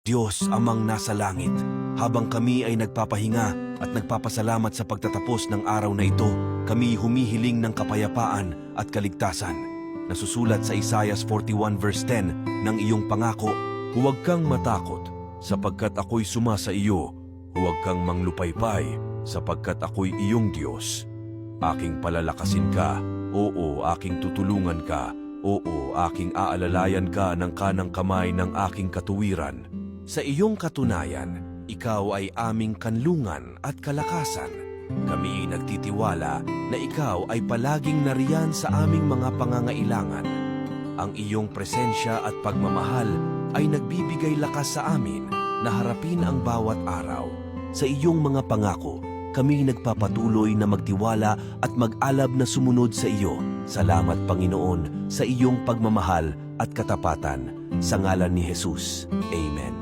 Diyos amang nasa langit, habang kami ay nagpapahinga at nagpapasalamat sa pagtatapos ng araw na ito, kami humihiling ng kapayapaan at kaligtasan. Nasusulat sa Isaiah 41 verse 10 ng iyong pangako, huwag kang matakot, sapagkat ako'y sumasa iyo. Huwag kang manglupaypay, sapagkat ako'y iyong Diyos. Aking palalakasin ka, oo, aking tutulungan ka, oo, aking aalalayan ka ng kanang kamay ng aking katuwiran. Sa iyong katunayan, ikaw ay aming kanlungan at kalakasan. Kami nagtitiwala na ikaw ay palaging nariyan sa aming mga pangangailangan. Ang iyong presensya at pagmamahal ay nagbibigay lakas sa amin na harapin ang bawat araw. Sa iyong mga pangako, kami nagpapatuloy na magtiwala at mag-alab na sumunod sa iyo. Salamat, Panginoon, sa iyong pagmamahal at katapatan. Sa ngalan ni Jesus. Amen.